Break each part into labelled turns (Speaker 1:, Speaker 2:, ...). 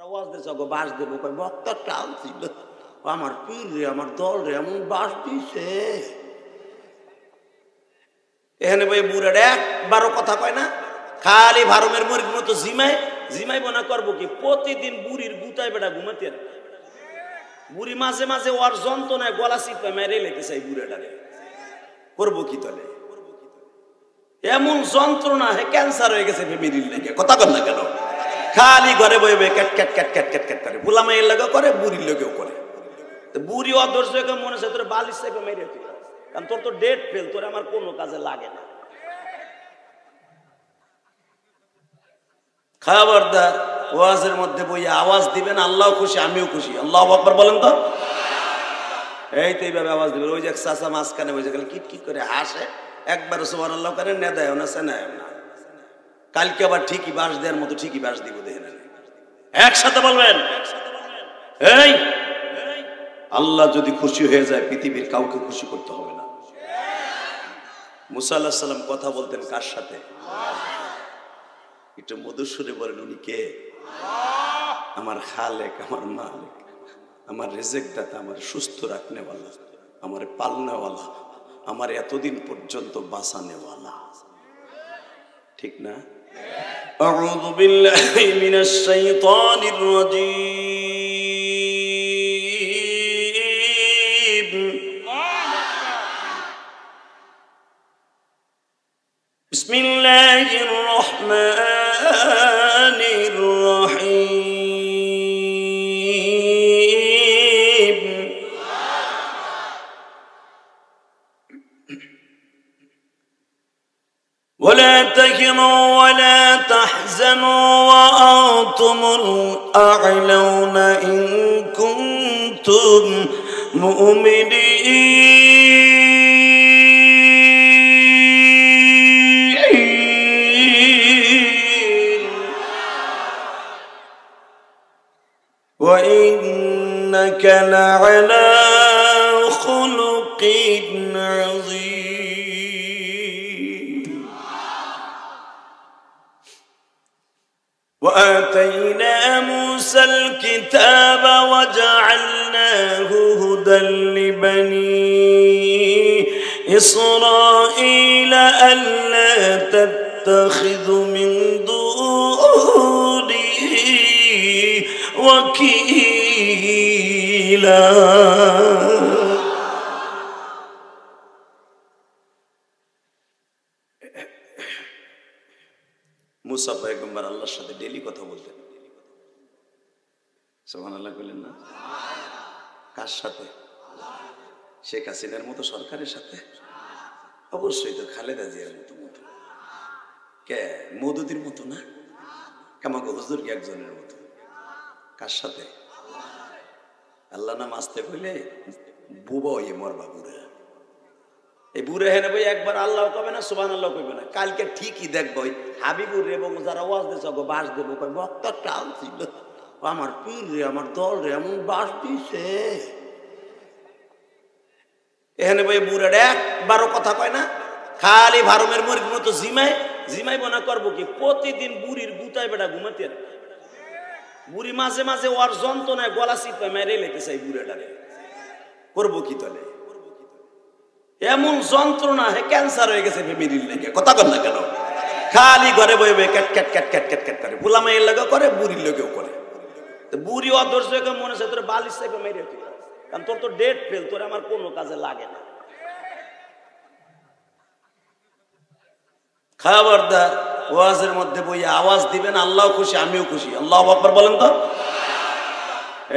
Speaker 1: যারা ওয়াজ দিছে গো বাস দেবো কই বক্তা টাল ছিল আমার পীর রে আমার দল রে এমন বাস দিছে এখানে বই বুড়াটা একবারও কথা কয় না, খালি ভারমের মুরগির মতো জিমাইব না করবো কি? প্রতিদিন বুড়ির গুতায় বেটা ঘুমাতে বুড়ি মাঝে মাঝে ওর যন্ত্রণায় গলা চিপে মেরে লেগে চাই বুড়াটারে, করবো কি তলে? এমন যন্ত্রণা হে ক্যান্সার হয়ে গেছে ফ্যামিলির লেগে, কথা কর না কেন? খালি ঘরে বই বই cat cat cat cat cat cat করে, বুলা মাইয়ের লেগেও করে বুড়ির লেগেও করে। বুড়ি অদর্শ মনে হচ্ছে তোর বালিশ চেপে মেরে তুই, কারণ তোর তো ডেট ফেল, তোর আমার কোনো কাজে লাগে না। খবরদার ওয়াজের মধ্যে বই আওয়াজ দিবেন, আল্লাহ খুশি আমিও খুশি, আল্লাহু আকবার বলেন তো। এই তো এইভাবে আওয়াজ দিবেন। ওই যে চাচা মাঝখানে বসে গেলে কিট কিট করে হাসে, একবার সুবহানাল্লাহ করে নেদায় না সেনায় না, কালকে আবার ঠিকই বাস দেওয়ার মতো ঠিকই বাস দিব, দেখে নেন একসাথে বলবেন। এই আল্লাহ যদি খুশি হয়ে যায় পৃথিবীর কাউকে খুশি করতে হবে না। মুসা আলাইহিস সালাম কথা বলতেন কার সাথে? একটু মধুর সুরে বলেন, উনি কে? আমার খালেক, আমার মালিক, আমার রিজিক দাতা, আমার সুস্থ রাখনেওয়ালা, আমার পালনেওয়ালা, আমার এতদিন পর্যন্ত বাঁচানেওয়ালা, ঠিক না? আউযু বিল্লাহি মিনাশ শাইতানির রাজীম। বিসমিল্লাহির রহমানির রহিম। ولا تهنوا ولا تحزنوا وأنتم الأعلون إن كنتم مؤمنين وإنك لعلى خلق عظيم. وآتينا موسى الكتاب وجعلناه هدى لبني إسرائيل ألا تتخذوا من دوني وكيلا. মুসা পয়গম্বর আল্লাহর সাথে ডেলি কথা বলতেন, সুবহানাল্লাহ বলেন না? কার সাথে? শেখ হাসিনার মতো সরকারের সাথে? অবশ্যই তো খালেদা জিয়ার মতো মতো। কে মওদুদির মতো না? কামাকে হুজুর কি একজনের মতো? কার সাথে? আল্লাহ নাম আসতে কইলে বুবা হইয়ে মরবা বুড়া। এই বুড়ে হেনে বই একবার আল্লাহ কবে না, সুবহানাল্লাহ কইবে না, কালকে ঠিকই দেখবো হাবিবুর রে এবং যারা ওয়াজ দিছে গো বাস দেবো কই বক্তা টাল ছিল আমার পীর রে আমার দল রে এমন বাস দিছে। এখানে বই বুড়াটা একবারও কথা কয় না, খালি ভারমের মুরগির মতো জিমাইব না করবো কি? প্রতিদিন বুড়ির গুতায় বেটা ঘুমাতে বুড়ি মাঝে মাঝে ওর যন্ত্রণায় গলা চিপে মেরে লেগে চাই বুড়াটারে, করবো কি তলে? এমন যন্ত্রণা হে ক্যান্সার হয়ে গেছে ফ্যামিলির লেগে, কথা কর না কেন? খালি ঘরে বই বই cat cat cat cat cat cat করে, বুলা মাইয়ের লেগেও করে বুড়ির লেগেও করে। বুড়ি অদর্শ মনে হচ্ছে তোর বালিশ চেপে মেরে তুই, কারণ তোর তো ডেট ফেল, তোর আমার কোনো কাজে লাগে না। খবরদার ওয়াজের মধ্যে বই আওয়াজ দিবেন, আল্লাহ খুশি আমিও খুশি, আল্লাহু আকবার বলেন তো।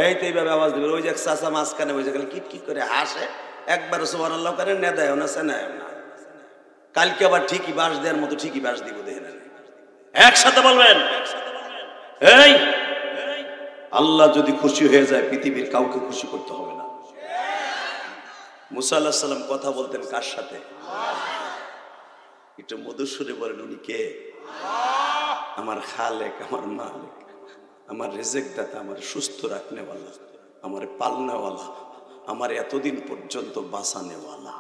Speaker 1: এই তো এইভাবে আওয়াজ দিবেন। ওই যে চাচা মাঝখানে বসে গেলে কিট কিট করে হাসে, একবার সুবহানাল্লাহ করে নেদায় না সেনায় না, কালকে আবার ঠিকই বাস দেওয়ার মতো ঠিকই বাস দিব, দেখে নেন একসাথে বলবেন। এই আল্লাহ যদি খুশি হয়ে যায় পৃথিবীর কাউকে খুশি করতে হবে না। মুসা আলাইহিস সালাম কথা বলতেন কার সাথে? একটু মধুর সুরে বলেন, উনি কে? আমার খালেক, আমার মালিক, আমার রিজিক দাতা, আমার সুস্থ রাখনেওয়ালা, আমার পালনেওয়ালা, আমার এতদিন পর্যন্ত বাঁচানেওয়ালা,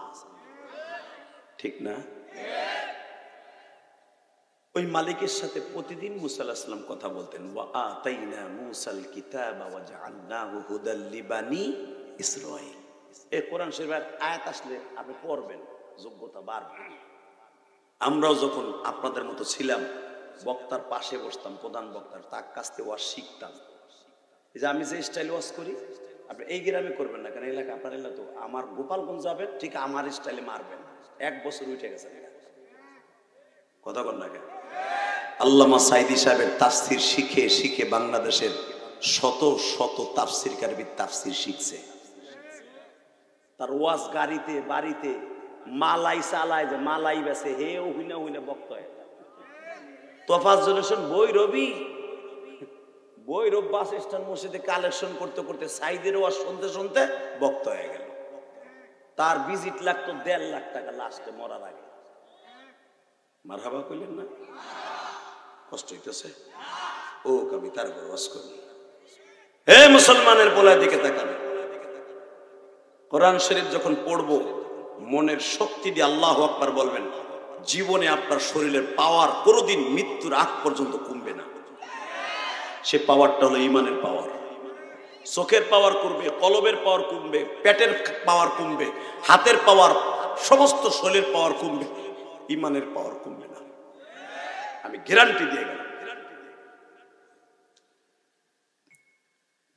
Speaker 1: ঠিক না? ওই মালিকের সাথে প্রতিদিন মুসা আলাইহিস সালাম কথা বলতেন। ওয়া আতাইনা মুসাল কিতাবা ওয়া জাআলনাহু হুদাল লিবানি ইসরাঈল। এই কোরআন শরীফের আয়াত আসলে আপনি পড়বেন, যোগ্যতা বাড়বে। আমরাও যখন আপনাদের মতো ছিলাম, বক্তার পাশে বসতাম, প্রধান বক্তার, তার কাছ থেকে ওয়াজ শিখতাম। এই যে আমি যে স্টাইল ওয়াজ করি, আপনি এই গ্রামে করবেন না, কারণ এলাকা আপনার এলাকা তো আমার গোপালগঞ্জ যাবেন, ঠিক আমার স্টাইলে মারবেন। 1 বছর উঠে গেছে কথা বল না কেন? আল্লামা সাইদি সাহেবের তাফসির শিখে শিখে বাংলাদেশের শত শত তাফসিরকারবিদ তাফসির শিখছে। তার ওয়াজ গাড়িতে বাড়িতে মালাই চালায়, যে মালাই বেছে হেও হুইনা হুইনা বক্ত হয়। তোফাজ্জল হোসেন বৈরব বাস স্ট্যান্ড মসজিদে কালেকশন করতে করতে সাইদের ওয়াজ শুনতে শুনতে বক্ত হয়ে গেল। তার ভিজিট লাগতো 1.5 লাখ টাকা লাস্টে মরার আগে। মারহাবা কইলেন না? কষ্ট হইতেছে? ও কবিতার ওয়াজ করি। হে মুসলমানের পোলার দিকে তাকাবে। কোরআন শরীফ যখন পড়বো, মনের শক্তি দিয়ে আল্লাহু আকবার বলবেন। জীবনে আপনার শরীরের পাওয়ার কোনোদিন মৃত্যুর আগ পর্যন্ত কমবে না। সে পাওয়ারটা হলো ঈমানের পাওয়ার। চোখের পাওয়ার কমবে, কলবের পাওয়ার কমবে, পেটের পাওয়ার কমবে, হাতের পাওয়ার, সমস্ত শরীরের পাওয়ার কমবে, ঈমানের পাওয়ার কমবে না। আমি গ্যারান্টি দিয়ে গেলাম।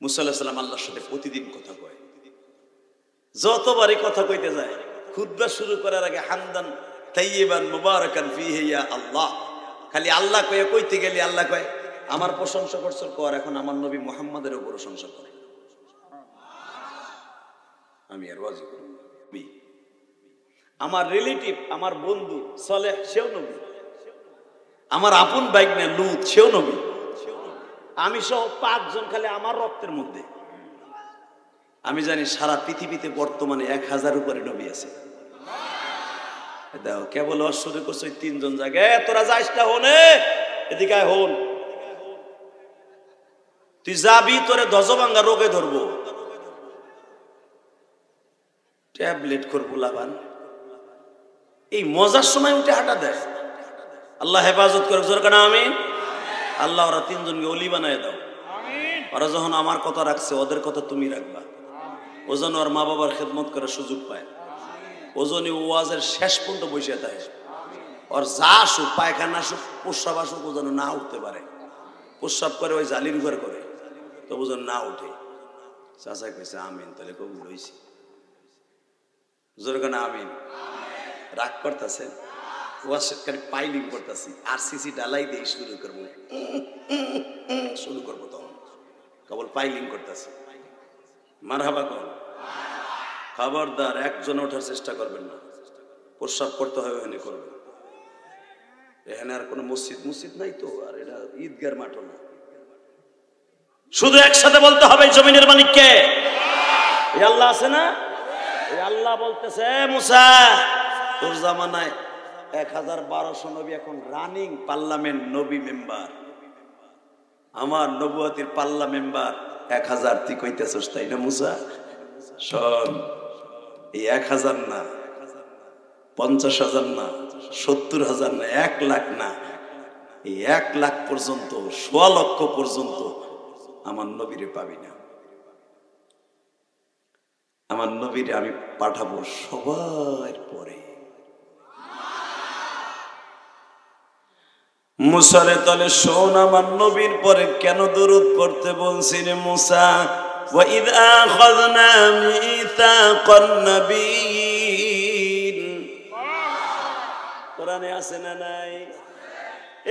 Speaker 1: মুসা আলাইহিস সালাম আল্লাহর সাথে প্রতিদিন কথা কয়। যতবারই কথা কইতে যায়, খুতবা শুরু করার আগে হামদান তাইয়িবান মুবারাকান ফীহি ইয়া আল্লাহ, খালি আল্লাহ কয়ে কইতে গেলে আল্লাহ কয় আমার প্রশংসা করছো, কর এখন আমার নবী মুহাম্মাদের উপর প্রশংসা কর। আমি আর ওয়াজি করি। আমার রিলেটিভ, আমার বন্ধু সালেহ, সেও নবী। আমার আপন ভাইগনা লূত, সেও নবী। আমি সহ 5 জন খালি আমার রক্তের মধ্যে। আমি জানি সারা পৃথিবীতে বর্তমানে 1000 উপরে নবী আছে। দাও কেবল শুরু করছো 3 জন জায়গায়। তোরা যাইস না, হনে এদিকে আয়, হন তুই যাবি, তোরে ধ্বজভাঙ্গা রোগে ধরবো, ট্যাবলেট করবো লাভান। এই মজার সময় উঠে হাঁটা দেয়। আল্লাহ হেফাজত করে, জোর কানা আমিন। আল্লাহ ওরা 3 জনকে অলি বানায় দাও। ওরা যখন আমার কথা রাখছে, ওদের কথা তুমি রাখবা। ও যেন ওর মা বাবার খেদমত করার সুযোগ পায়। ও যেন ওয়াজের শেষ পর্যন্ত বসে থাকে। ওর যা আসুক, পায়খানা আসুক, প্রস্রাব আসুক, ও যেন না উঠতে পারে। প্রস্রাব করে ওই জালির উপর করে, তবু যেন না উঠে। চাচা কইছে আমিন। তাহলে কবুল হইছি। জোর কানা আমিন। রাগ করতেছেন? পাইলিং করতেছি, আরসিসি ডালাই দিয়ে শুরু করবো, শুরু করবো, তখন কেবল পাইলিং করতেছি। মারহাবা কর। খবরদার একজন ওঠার চেষ্টা করবেন না। প্রস্রাব করতে হয় ওখানে করবেন। এখানে আর কোনো মসজিদ নাই তো, আর এটা ঈদগার মাঠও না। শুধু একসাথে বলতে হবে জমিনের মালিক কে? এই আল্লাহ আছে না? এই আল্লাহ বলতেছে, মুসা তোর জামানায় 1200 নবী এখন রানিং পার্লামেন্ট নবী মেম্বার। আমার নবুয়তির পাল্লা মেম্বার 1000। তুই কইতেছস তাই না মুসা? শোন, এই 1000 না, 50,000 না, 70,000 না, 1 লাখ না, এই 1 লাখ পর্যন্ত, 1.25 লক্ষ পর্যন্ত আমার নবীরে পাবি না। আমার নবীরে আমি পাঠাবো সবার পরে। মুসারে তলে শোন, আমার নবীর পরে কেন দরুদ পড়তে বলছি রে মুসা? ওয়া ইয আখাযনা মিসাকান নাবিয়্যিন, কোরআনে আছে না নাই?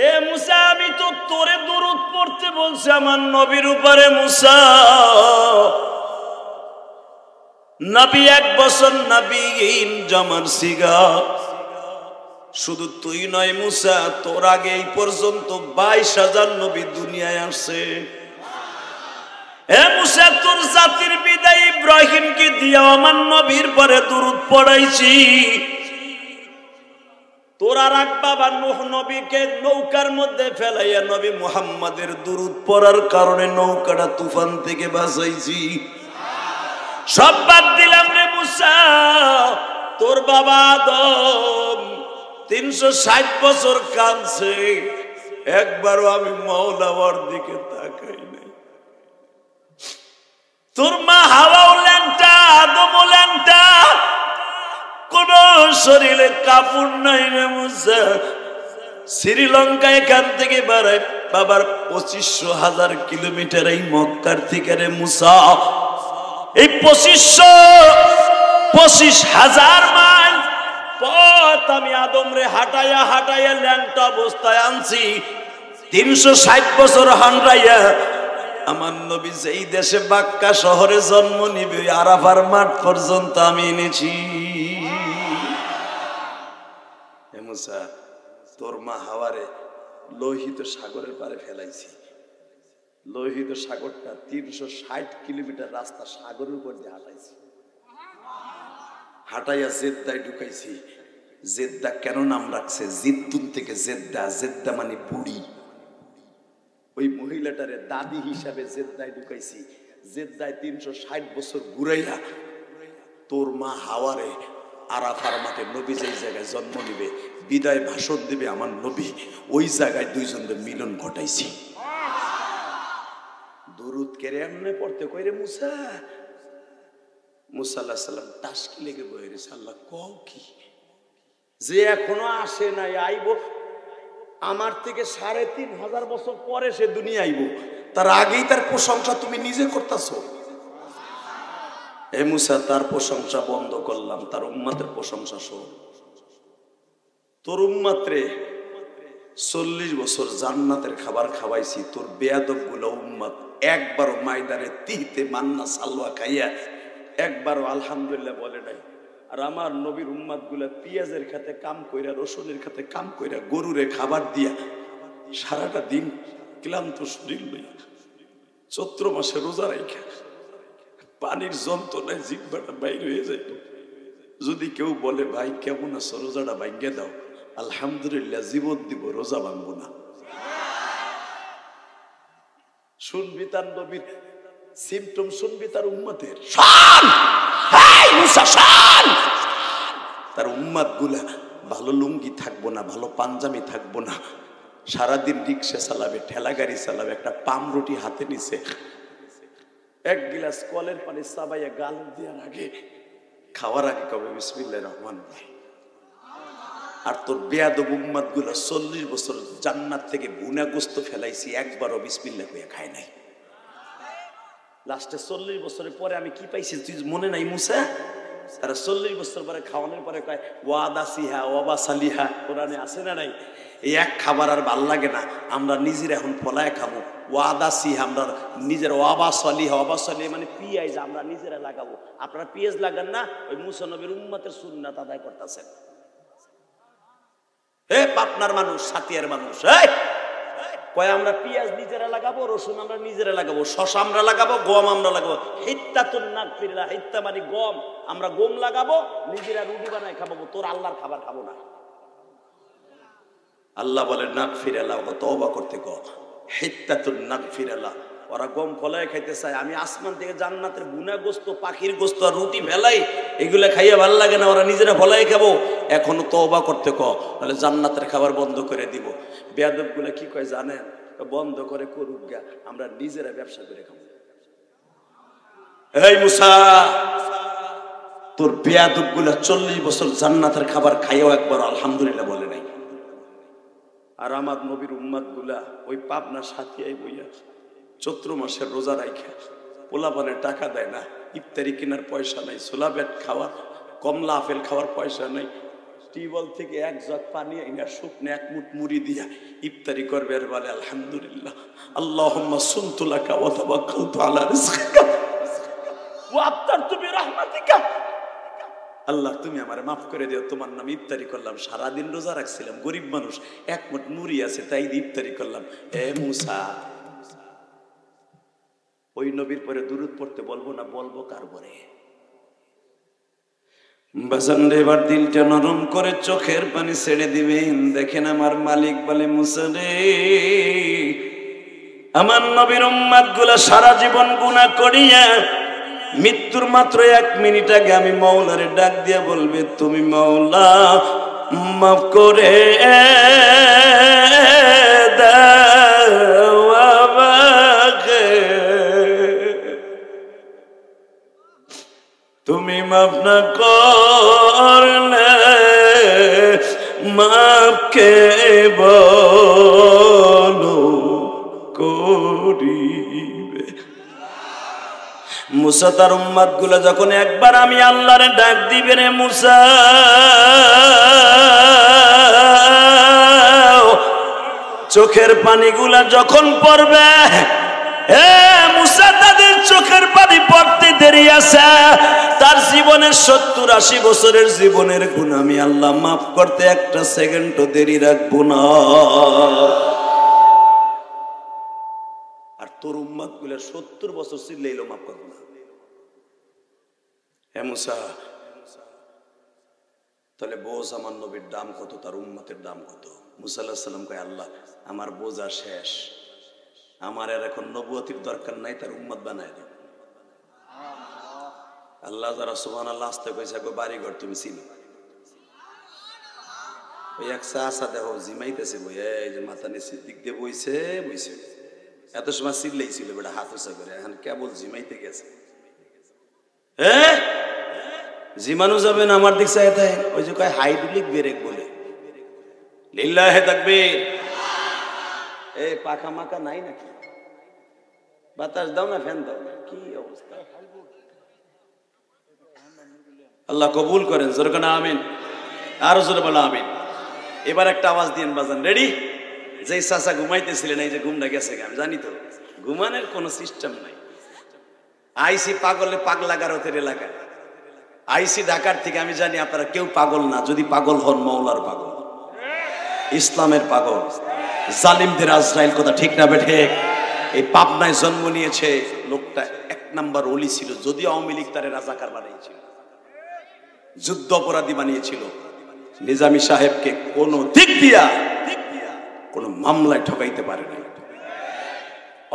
Speaker 1: এ মুসা, আমি তো তোরে দরুদ পড়তে বলছি আমার নবীর উপরে। মুসা নবী 1 বছর নবীন জমার সিগা। শুধু তুই নয় মুসা, তোর আগে এই পর্যন্ত 22,000 নবী দুনিয়ায় আসছে। এ মুসা, তোর জাতির বিদায় ইব্রাহিমকে দিয়া আমার নবীর পরে দরুদ পড়াইছি। তোর আর এক বাবা নূহ নবীকে নৌকার মধ্যে ফেলাইয়া নবী মুহাম্মাদের দরুদ পড়ার কারণে নৌকাটা তুফান থেকে বাঁচাইছি। সব বাদ দিলাম রে মুসা, তোর বাবা আদম 360 বছর কাঁদছে। একবারও আমি মাওলার দিকে তাকাই নাই। তোর মা হাওয়াও ল্যাংটা, আদমও ল্যাংটা, কোন শরীরে কাপড় নাই রে মুসা। শ্রীলঙ্কা এখান থেকে বাড়ায় বাবার 25,000 কিলোমিটার এই মক্কার থেকে রে মুসা, এই 25,000 মাইল পথ আমি আদম রে হাঁটাইয়া হাঁটাইয়া ল্যাংটা অবস্থায় আনছি। 360 বছর হাঁটাইয়া আমার নবী যেই দেশে বাক্কা শহরে জন্ম নিবে আরাফার মাঠ পর্যন্ত আমি এনেছি। হে মুসা, তোর মা হাওয়ারে লোহিত সাগরের পারে ফেলাইছি। লোহিত সাগরটা 360 কিলোমিটার রাস্তা সাগরের উপর দিয়ে হাঁটাইছি। হাঁটাইয়া জেদ্দায় ঢুকাইছি। জেদ্দা কেন নাম রাখছে? জিদ্দুন থেকে জেদ্দা, জেদ্দা মানে বুড়ি। ওই মহিলাটারে দাদি হিসাবে জেদ্দায় ঢুকাইছি। জেদ্দায় 360 বছর ঘুরাইয়া তোর মা হাওয়ারে আরাফার মাঠে নবী যেই জায়গায় জন্ম নিবে, বিদায় ভাষণ দিবে আমার নবী, ওই জায়গায় দুইজনের মিলন ঘটাইছি। দুরুদ কেড়ে এমনি পড়তে কইরে মুসা। মুসা আলাইহিস সালাম টাসকি লেগে বয়ে গেছে। আল্লাহ কও কি? যে এখনো আসে নাই, আইব আমার থেকে 3,500 বছর পরে সে দুনিয়া আইব, তার আগেই তার প্রশংসা তুমি নিজে করতেছো। এ মুসা, তার প্রশংসা বন্ধ করলাম, তার উম্মতের প্রশংসা শোন। তোর উম্মতরে 40 বছর জান্নাতের খাবার খাওয়াইছি। তোর বেয়াদব গুলো উম্মত একবারও ময়দানে তিতে মান্না সালওয়া খাইয়া একবারও আলহামদুলিল্লাহ বলে নাই। আর আমার নবীর উম্মত গুলা পেঁয়াজের খাতে কাম কইরা, রসুনের খাতে কাম কইরা, গরুরে খাবার দিয়া সারাটা দিন ক্লান্ত শরীর লইয়া চৈত্র মাসে রোজা রাইখা পানির যন্ত্রণায় জিহ্বাটা বাইর হয়ে যায়। যদি কেউ বলে ভাই কেমন আছো, রোজাটা ভাঙ্গে দাও, আলহামদুলিল্লাহ জীবন দিব, রোজা ভাঙবো না। শুনবি তার নবীর সিমটম, শুনবি তার উম্মতের। তার উম্মত গুলা ভালো লুঙ্গি থাকবো না, ভালো পাঞ্জামি থাকবো না, সারাদিন রিক্সা চালাবে, ঠেলা গাড়ি চালাবে, একটা পাম রুটি হাতে নিছে, এক গিলাস কলের পানি চাবাইয়া গাল দেওয়ার আগে, খাওয়ার আগে কবে বিসমিল্লাহির রহমানির রহিম। আর তোর বেয়াদব উম্মত গুলা 40 বছর জান্নাত থেকে ভুনা গোস্ত ফেলাইছি, একবারও বিসমিল্লাহ কইয়া খায় নাই। লাস্টে 40 বছরের পরে আমি কি পাইছি তুই মনে নাই মুসা? তারা 40 বছর পরে খাওয়ানোর পরে কয় ওয়াদা সিহা ওয়াবা সালিহা, কোরআনে আছে না নাই? এই এক খাবার আর ভাল লাগে না, আমরা নিজের এখন ফলায় খাবো। ওয়াদা সিহা, আমরা নিজের ওয়াবা সালিহা, ওয়াবা সালিহা মানে পিঁয়াজ আমরা নিজেরা লাগাবো। আপনারা পিঁয়াজ লাগান না, ওই মুসা নবীর উম্মতের সুন্নাত আদায় করতেছেন। হে পাবনার মানুষ, সাতিয়ার মানুষ, কয় আমরা পিঁয়াজ নিজেরা লাগাবো, রসুন আমরা নিজেরা লাগাবো, শশা আমরা লাগাবো, গম আমরা লাগাবো। হিত্তাতুন নাগফিরা, হিত্তা মানে গম, আমরা গম লাগাবো, নিজেরা রুটি বানায় খাবো, তোর আল্লাহর খাবার খাবো না। আল্লাহ বলে নাগফিরালা, ওকে তওবা করতে কও। হিত্তাতুন নাগফিরালা, ওরা গম ফলায় খাইতে চায়, আমি আসমান থেকে জান্নাতের বুনা গোস্ত, পাখির গোস্ত আর রুটি ফেলাই, এগুলা খাইয়া ভাল লাগে না, ওরা নিজেরা ফলাই খাবো। এখনো তওবা করতে কও, তাহলে জান্নাতের খাবার বন্ধ করে দিব। বেয়াদব গুলা কি কয় জানেন? বন্ধ করে করুক গা, আমরা নিজেরা ব্যবসা করে খাবো। এই মুসা, তোর বেয়াদব গুলা 40 বছর জান্নাতের খাবার খাইয়াও একবার আলহামদুলিল্লাহ বলে নাই। আর আমার নবীর উম্মত গুলা ওই পাবনা সাথিয়াই বইয়া চৈত্র মাসের রোজা রাইখা, পোলাপানে টাকা দেয় না, ইফতারি কেনার পয়সা নাই, ছোলা বেট খাওয়ার, কমলা আপেল খাওয়ার পয়সা নাই, টিউবওয়েল থেকে এক জগ পানি আইনা শুকনো এক মুঠ মুড়ি দিয়া ইফতারি করবে আর বলে আলহামদুলিল্লাহ, আল্লাহুম্মা সুনতু লাকা ওয়া তাওয়াক্কালতু আলা রিজকিকা ওয়া আফতারতু বিরহমাতিকা। আল্লাহ তুমি আমারে মাফ করে দিও, তোমার নামে ইফতারি করলাম, সারাদিন রোজা রাখছিলাম, গরিব মানুষ, এক মুঠ মুড়ি আছে তাই ইফতারি করলাম। এ মুসা, ওই নবীর পরে দুরূদ পড়তে বলবো না, বলবো কার পরে? বাজান রে, এবার দিলটা নরম করে চোখের পানি ছেড়ে দিবেন। দেখেন আমার মালিক বলে মুসা রে, আমার নবীর উম্মত গুলা সারা জীবন গুনাহ করিয়া মৃত্যুর মাত্র 1 মিনিট আগে আমি মাওলারে ডাক দিয়া বলবে, তুমি মাওলা মাফ করে দাও। তুমি মাফ না করলে মাফ কে বলো করিবে। মুসা তার উম্মত গুলো যখন একবার আমি আল্লাহর ডাক দিবে রে মুসা, চোখের পানিগুলা যখন পড়বে, মুসা তাদের চোখের পানি পড়তে দেরি আছে, তার জীবনের 70-80 বছরের জীবনের গুনাহ আমি আল্লাহ মাফ করতে একটা সেকেন্ডও দেরি রাখবো না। আর তোর উম্মত গুলা 70 বছর চিল্লাইলো মাফ করবো না। হে মুসা, তাহলে বোঝ আমার নবীর দাম কত, তার উম্মতের দাম কত। মুসা আলাইহিস সালাম কয়, আল্লাহ আমার বোঝা শেষ, আমার আর এখন নবুয়তির দরকার নাই, তার উম্মত বানায় দাও। আল্লাহ যারা সুবহানাল্লাহ আসতে কইছে, বাড়িঘর তুমি চিনো। ওই এক চাচা দেখো জিমাইতেছে, বই এই যে মাথা নিচে দিক দিয়ে বইছে বইছে, এত সময় চিল্লাই ছিল বেটা হাত উঁচা করে, এখন কেবল জিমাইতে গেছে। জিমানো যাবে না, আমার দিক চাই তাই ওই যে কয় হাইড্রোলিক ব্রেক বলে, লিল্লাহে তাকবীর। এই পাখা মাখা নাই নাকি? বাতাস দাও না, ফ্যান দাও, কি অবস্থা? আল্লাহ কবুল করেন, জোরে কোন আমিন, আরো জোরে বলো আমিন। এবার একটা আওয়াজ দিন বাজান, রেডি? যেই চাচা ঘুমাইতেছিলেন, এই যে ঘুমটা গেছে, আমি জানি তো ঘুমানোর কোনো সিস্টেম নাই। আইসি পাগলে পাগলা গারতের এলাকায়, আইসি ঢাকার থেকে। আমি জানি আপনারা কেউ পাগল না, যদি পাগল হন মওলার পাগল, ইসলামের পাগল, জালিমদের আজরাইল। কথা ঠিক না বেঠে? এই পাবনায় জন্ম নিয়েছে লোকটা, 1 নাম্বার ওলি ছিল, যদিও আওয়ামী লীগ তারে রাজাকার বানিয়েছিল, যুদ্ধ অপরাধী বানিয়েছিল। নিজামী সাহেবকে কোন দিক দিয়া কোন মামলায় ঠকাইতে পারে নাই।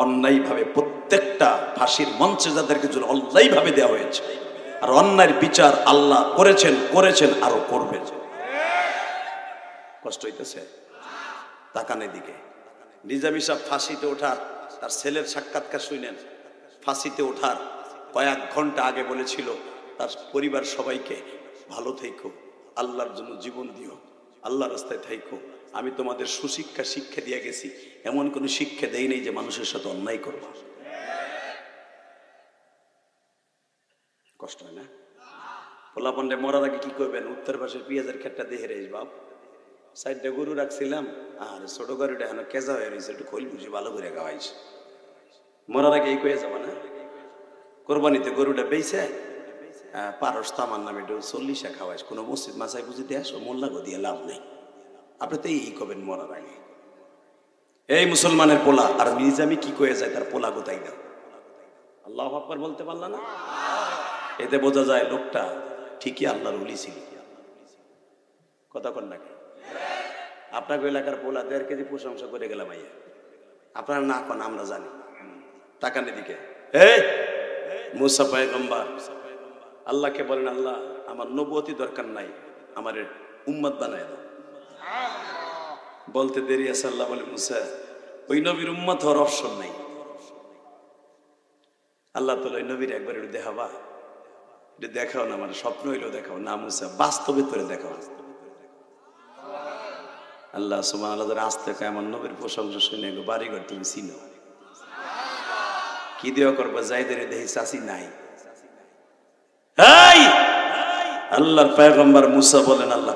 Speaker 1: অন্যায় ভাবে প্রত্যেকটা ফাঁসির মঞ্চে যাদেরকে অন্যায় ভাবে দেওয়া হয়েছে, আর অন্যায়ের বিচার আল্লাহ করেছেন, করেছেন, আরো করবেন। কষ্ট হইতেছে? তাকানের দিকে। নিজামী সাহেব ফাঁসিতে ওঠার, তার ছেলের সাক্ষাৎকার শুনেন, ফাঁসিতে ওঠার কয়েক ঘন্টা আগে বলেছিল তার পরিবার সবাইকে, ভালো থেকো, আল্লাহর জন্য জীবন দিও, আল্লাহ রাস্তায় থাইকো, আমি তোমাদের সুশিক্ষা শিক্ষা দিয়ে গেছি, এমন কোন শিক্ষা দেই নেই যে মানুষের সাথে অন্যায় করবো। কষ্ট হয় না? পোলাপন্ডে মরার আগে কি করবেন? উত্তর পাশের পেঁয়াজের ক্ষেতটা দেখে রেস বাপ, সাইডটা গরু রাখছিলাম, আর ছোট গরুটা এখন কেজা হয়ে রয়েছে, একটু খোল বুঝি ভালো করে খাওয়াইছে। মরার আগে এই কয়ে যাবো না? কোরবানিতে গরুটা বেইছে, পারস তামার নামে একটু 40 খাওয়াইস, কোনো মসজিদ মাসায় বুঝি দিয়ে আসো, মোল্লা গো দিয়ে লাভ নেই। আপনি তো এই করবেন মরার আগে। এই মুসলমানের পোলা আর নিজামি কি কয়ে যায়, তার পোলা গোতাই দাও। আল্লাহু আকবার বলতে পারলা না? এতে বোঝা যায় লোকটা ঠিকই আল্লাহর ওলি ছিল। কথা কন নাকি? আপনাকে এলাকার পোলা 1.5 কেজি প্রশংসা করে গেলাম ভাইয়া, আপনারা না কন, আমরা জানি। তাকান এদিকে। মুসা পয়গম্বর আল্লাহকে বলেন, আল্লাহ আমার নবুয়তি দরকার নাই, আমার উম্মত বানায় দাও। বলতে দেরি আছে, আল্লাহ বলে, মুসা ওই নবীর উম্মত হওয়ার অপশন নাই। আল্লাহ তাআলা ওই নবীর একবার একটু দেখাবা, এটা দেখাও না, আমার স্বপ্ন হইলেও দেখাও না। মুসা বাস্তবে তোরে দেখাও। আল্লাহ সুবহানাল্লাহ আস্তে কয়, আমার নবীর প্রশংসা শুনে গো বাড়িঘর তুমি চিনো, কি দেওয়া করবো, যাইদের দেখি চাষি নাই। আল্লাহর পয়গম্বর মুসা বলেন, আল্লাহ